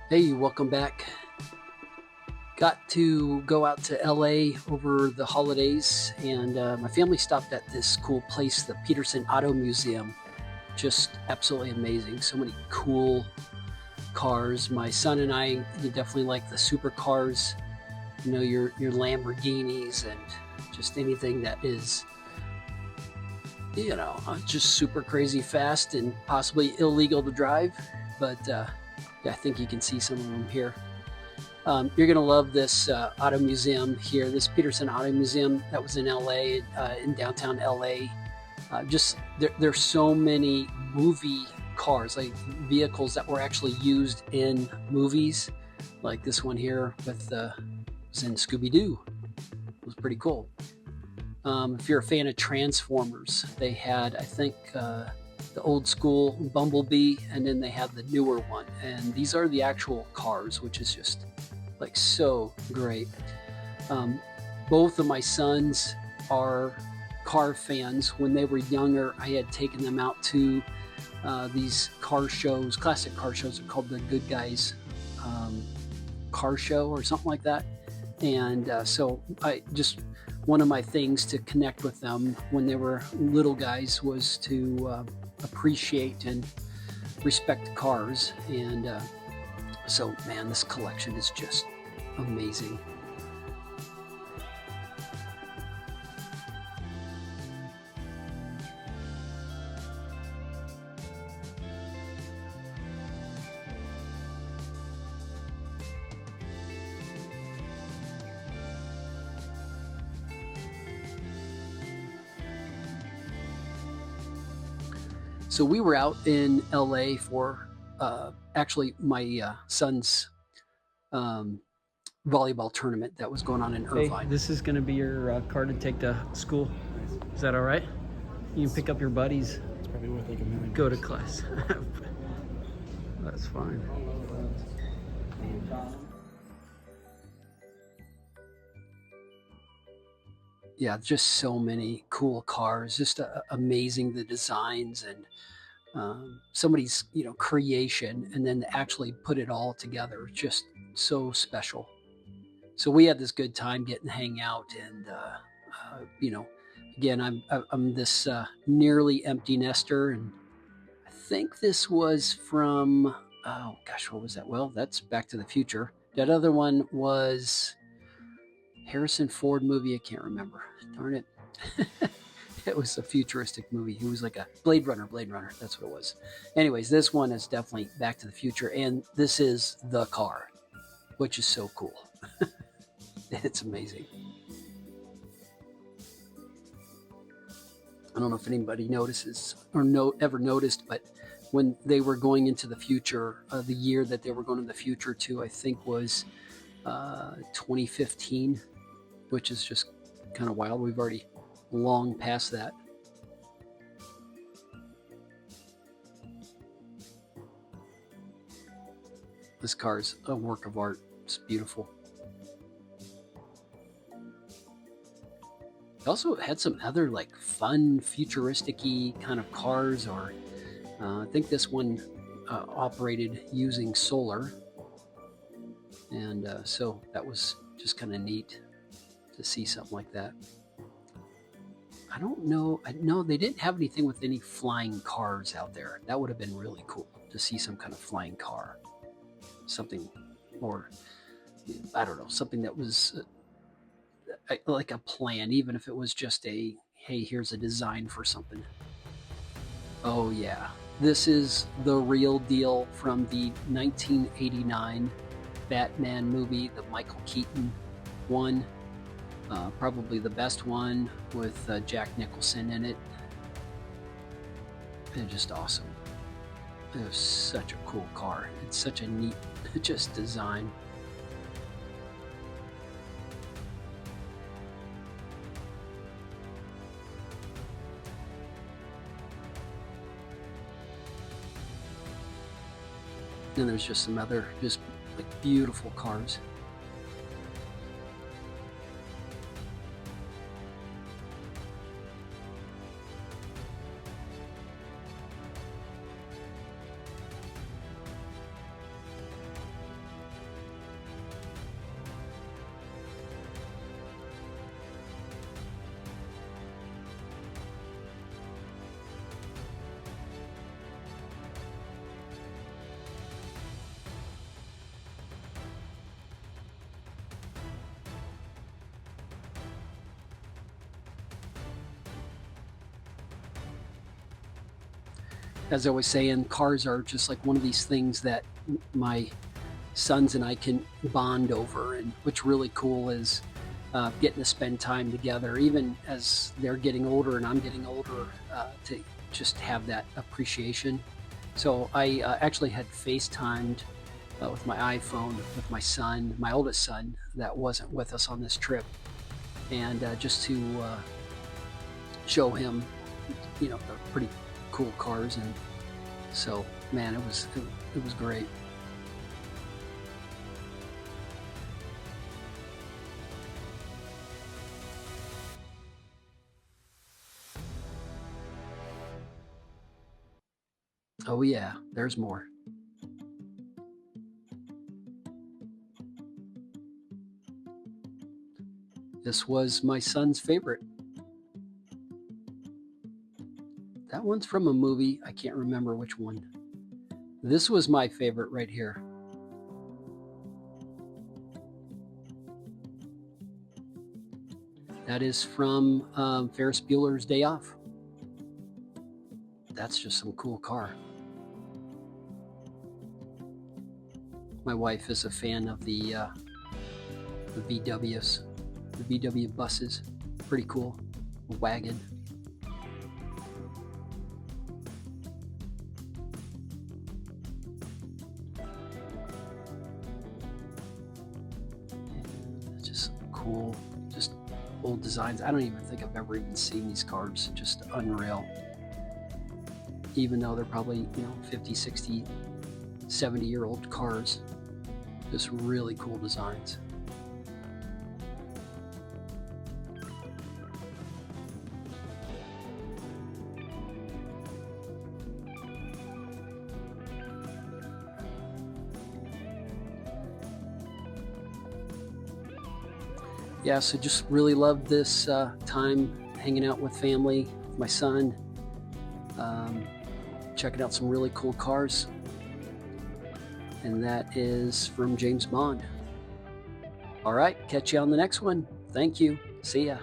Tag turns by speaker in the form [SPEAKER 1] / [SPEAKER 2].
[SPEAKER 1] Hey, welcome back. Got to go out to LA over the holidays, and my family stopped at this cool place, the Petersen Auto Museum. Just absolutely amazing. So many cool cars. My son and I, you definitely like the supercars, your Lamborghinis and just anything that is, just super crazy fast and possibly illegal to drive. But yeah, I think you can see some of them here. You're going to love this auto museum here, this Petersen Auto Museum that was in LA, in downtown LA. There's so many movie cars, like vehicles that were actually used in movies, like this one here was in Scooby-Doo. It was pretty cool. If you're a fan of Transformers, they had, I think, the old school Bumblebee, and then they have the newer one. And these are the actual cars, which is just like so great. Both of my sons are car fans. When they were younger, I had taken them out to these car shows, classic car shows. They're called the Good Guys Car Show or something like that. And so one of my things to connect with them when they were little guys was to appreciate and respect cars. And so, man, this collection is just amazing. So we were out in LA for actually my son's volleyball tournament that was going on in Irvine. Hey, this is going to be your car to take to school. Is that all right? You can pick up your buddies.
[SPEAKER 2] It's probably worth like $1 million.
[SPEAKER 1] Go to class. That's fine. Yeah, just so many cool cars. Just amazing, the designs and somebody's creation, and then actually put it all together. Just so special. So we had this good time getting to hang out, and again, I'm this nearly empty nester, and I think this was from, oh gosh, what was that? Well, that's Back to the Future. That other one was Harrison Ford movie. I can't remember. Darn it. It was a futuristic movie. It was like a Blade Runner. That's what it was. Anyways, this one is definitely Back to the Future, and this is the car, which is so cool. It's amazing. I don't know if anybody notices or ever noticed, but when they were going into the future, the year that they were going to the future to, I think was 2015, which is just kind of wild. We've already long past that. This car's a work of art. It's beautiful. It also had some other like fun futuristic-y kind of cars, or I think this one operated using solar, and so that was just kind of neat to see something like that. I don't know. No, they didn't have anything with any flying cars out there. That would have been really cool to see some kind of flying car, something, or I don't know, something that was like a plan, even if it was just hey, here's a design for something. Oh yeah, this is the real deal from the 1989 Batman movie, the Michael Keaton one. Probably the best one, with Jack Nicholson in it. It's just awesome. It was such a cool car. It's such a neat just design. And there's just some other just like beautiful cars. as I was saying, cars are just like one of these things that my sons and I can bond over, and what's really cool is getting to spend time together, even as they're getting older and I'm getting older, to just have that appreciation. So I actually had FaceTimed with my iPhone with my son, my oldest son, that wasn't with us on this trip, and just to show him, you know, the pretty cool cars. And so, man, it was great. Oh yeah, there's more. This was my son's favorite. That one's from a movie. I can't remember which one. This was my favorite right here. That is from Ferris Bueller's Day Off. That's just some cool car. My wife is a fan of the VWs, the VW buses. Pretty cool. A wagon. Just cool, just old designs. I don't even think I've ever even seen these cars. Just unreal. Even though they're probably, you know, 50, 60, 70-year-old cars. Just really cool designs. Yeah, so just really loved this time hanging out with family, with my son, checking out some really cool cars. And that is from James Bond. All right, catch you on the next one. Thank you. See ya.